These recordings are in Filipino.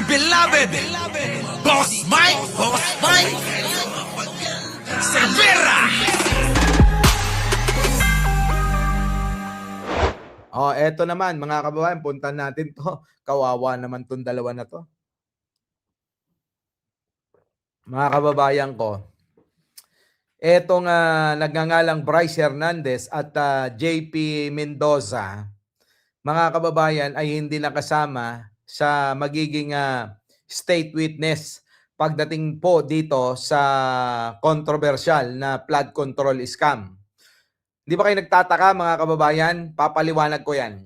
beloved Boss Mike Cervera. Oh, eto naman mga kababayan, puntan natin 'to. Kawawa naman 'tong dalawa na 'to. Mga kababayan ko, etong nagngangalang Bryce Hernandez at JP Mendoza, mga kababayan, ay hindi nakasama sa magiging state witness pagdating po dito sa controversial na flood control scam. Di ba kayo nagtataka mga kababayan? Papaliwanag ko yan.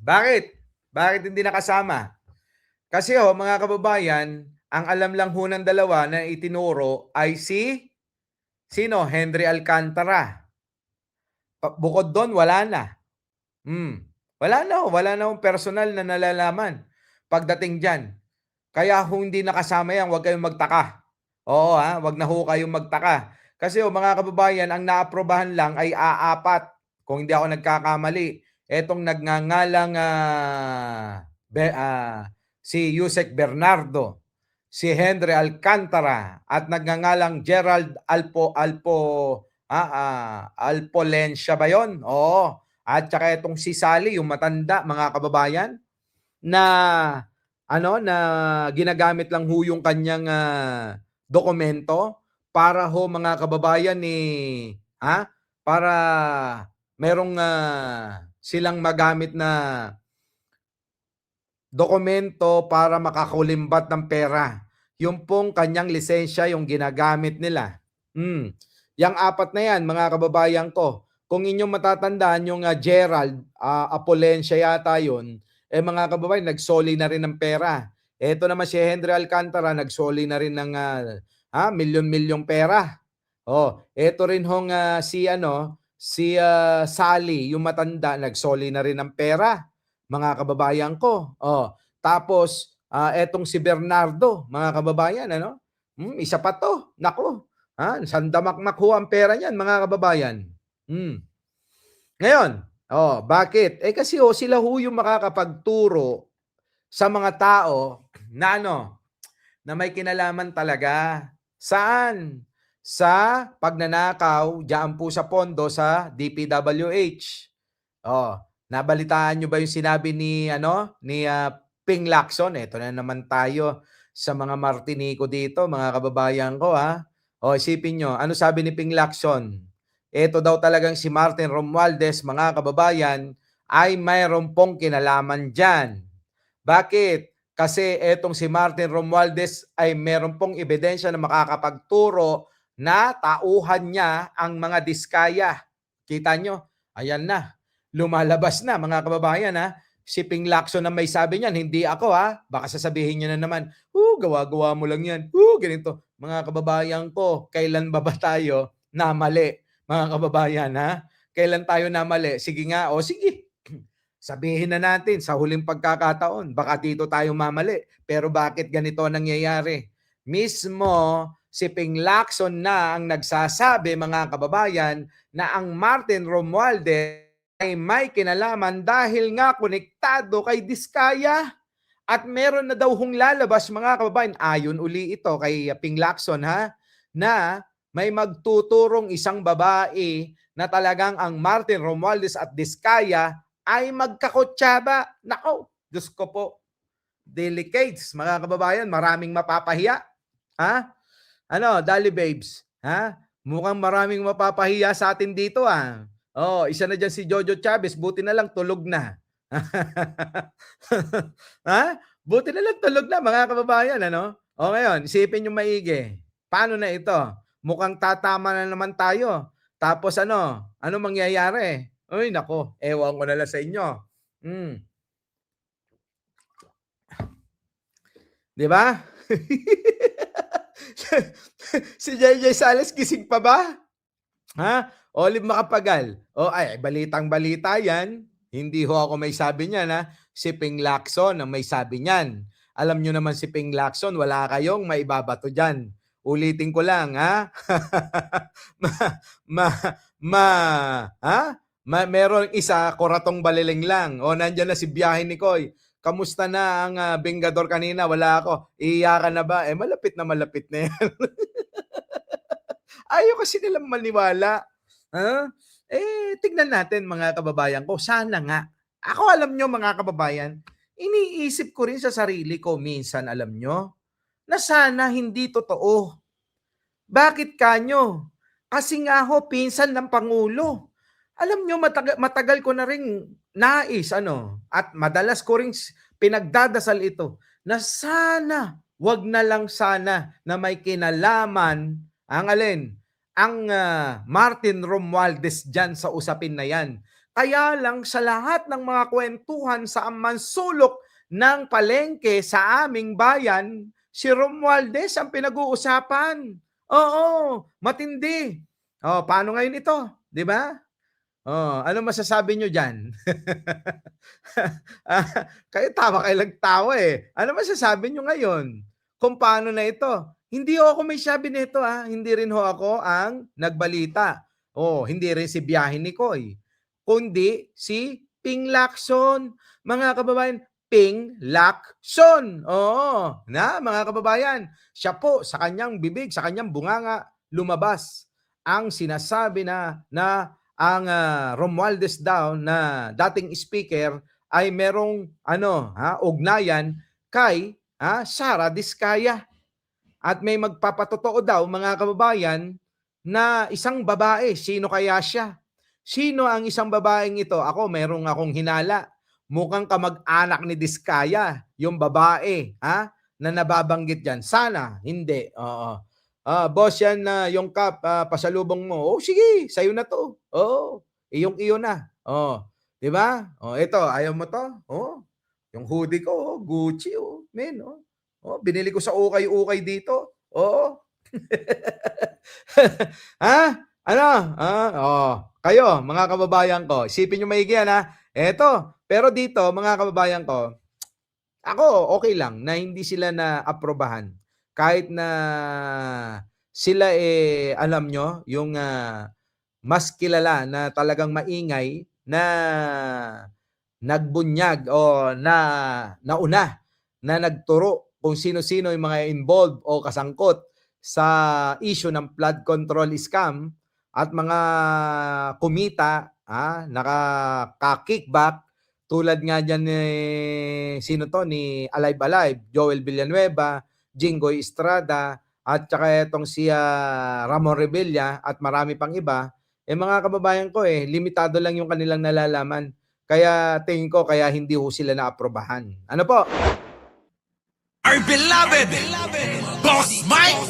Bakit? Bakit hindi nakasama? Kasi mga kababayan, ang alam lang ho ng dalawa na itinuro ay sino? Henry Alcantara. Bukod doon, wala na. Wala na akong personal na nalalaman pagdating dyan. Kaya kung hindi nakasama yan, huwag kayong magtaka. Oo huwag na ho kayong magtaka. Kasi mga kababayan, ang naaprobahan lang ay aapat. Kung hindi ako nagkakamali, etong nagngangalang si Yusek Bernardo, si Henry Alcantara, at nagngangalang Gerald Alpolencia ba yun? Oo. At saka itong si Sally, yung matanda, mga kababayan, na na ginagamit lang ho yung kanyang dokumento para ho mga kababayan para merong silang magamit na dokumento para makakulimbat ng pera. Yung pong kanyang lisensya yung ginagamit nila. Yang apat na yan mga kababayan ko. Kung inyong matatandaan yung Gerald Apolencia yata yun, mga kababayan, nagsoli na rin ng pera. Ito naman si Henry Alcantara, nagsoli na rin ng milyon-milyong pera. Ito rin hong si Sally, yung matanda, nagsoli na rin ng pera, mga kababayan ko. Tapos etong si Bernardo, mga kababayan, isa pa to. Nako. Sandamakmak ho ang pera niyan, mga kababayan. Ngayon, bakit? Kasi sila ho yung makakapagturo sa mga tao na na may kinalaman talaga. Saan? Sa pagnanakaw diyan po sa pondo sa DPWH. Nabalitaan nyo ba yung sinabi ni Ping Lacson? Ito na naman tayo sa mga Martinico dito, mga kababayan ko isipin nyo, ano sabi ni Ping Lacson? Ito daw talagang si Martin Romualdez, mga kababayan, ay mayroon pong kinalaman dyan. Bakit? Kasi etong si Martin Romualdez ay mayroon pong ebidensya na makakapagturo na tauhan niya ang mga diskaya. Kita nyo? Ayan na. Lumalabas na, mga kababayan Si Ping Lacson na may sabi niyan, hindi ako Baka sasabihin niyo na naman, gawa-gawa mo lang yan. Ganito. Mga kababayan ko, kailan ba tayo namali? Mga kababayan Kailan tayo namali? Sige nga, sige. Sabihin na natin sa huling pagkakataon, baka dito tayo mamali. Pero bakit ganito nangyayari? Mismo si Ping Lacson na ang nagsasabi, mga kababayan, na ang Martin Romualdez ay may kinalaman dahil nga konektado kay Diskaya. At meron na daw hong lalabas, mga kababayan, ayon uli ito kay Ping Lacson na may magtuturong isang babae na talagang ang Martin Romualdez at Diskaya ay magkakotsaba. Nako, Diyos ko po. Delicates, mga kababayan, maraming mapapahiya. Dali babes? Mukhang maraming mapapahiya sa atin dito isa na dyan si Jojo Chavez, buti na lang tulog na. Buti na lang tulog na, mga kababayan, ngayon, isipin nyo maigi. Paano na ito? Mukhang tatama na naman tayo. Tapos ano mangyayari? Uy, nako, ewan ko na lang sa inyo. Di ba? Si JJ Sales gising pa ba? Olive Macapagal. Balitang-balita yan. Hindi ho ako may sabi niyan Si Ping Lacson ang may sabi niyan. Alam nyo naman si Ping Lacson, wala kayong maibabato dyan. Ulitin ko lang meron isa, Koratong Baliling lang. Nandyan na si Biyahe ni Koy. kamusta na ang Bengador kanina? Wala ako. Iiyakan na ba? Malapit na yan. Ayaw kasi nilang maniwala. Tignan natin mga kababayan ko. Sana nga. Ako alam nyo mga kababayan, iniisip ko rin sa sarili ko minsan, alam nyo, na sana hindi totoo. Bakit kanyo? Kasi nga ho, pinsan ng Pangulo. Alam nyo, matagal ko na rin nais, at madalas ko rin pinagdadasal ito, na sana, wag na lang sana na may kinalaman, ang alin, ang Martin Romualdez dyan sa usapin na yan. Kaya lang sa lahat ng mga kwentuhan sa mansulok ng palengke sa aming bayan, si Romualdez ang pinag-uusapan. Oo, matindi. Paano ngayon ito? 'Di ba? Ano masasabi nyo dyan? Kayo nagtawa eh. Ano masasabi nyo ngayon? Kung paano na ito? Hindi ako may sabi nito Hindi rin ho ako ang nagbalita. Hindi rin si Biyahin ni Koy. Kundi si Ping Lacson. Mga kababayan, Ping Lacson. Mga kababayan, siya po sa kanyang bibig, sa kanyang bunganga, lumabas ang sinasabi na ang Romualdez daw na dating speaker ay merong ugnayan kay Sara Diskaya. At may magpapatotoo daw mga kababayan na isang babae. Sino kaya siya? Sino ang isang babaeng ito? Merong akong hinala. Mukhang kamag-anak ni Diskaya, yung babae na nababanggit dyan. Sana, hindi. Boss yan na yung cup, pasalubong mo. Sige, sa'yo na to. Iyong-iyo na. Di ba? Ito, ayaw mo to? Yung hoodie ko, Gucci, men, binili ko sa ukay-ukay dito. Kayo, mga kababayan ko, isipin nyo maigi yan Eto, pero dito, mga kababayan ko, ako okay lang na hindi sila na-aprobahan. Kahit na sila alam nyo, yung mas kilala na talagang maingay na nagbunyag o nauna na nagturo kung sino-sino yung mga involved o kasangkot sa issue ng flood control scam at mga kumita, nakaka-kickback tulad nga dyan ni Alive, Joel Villanueva, Jinggoy Estrada, at saka itong si Ramon Revilla at marami pang iba, mga kababayan ko limitado lang yung kanilang nalalaman. Kaya tingin ko kaya hindi ho sila na-aprobahan. Ano po? Our beloved Boss Mike!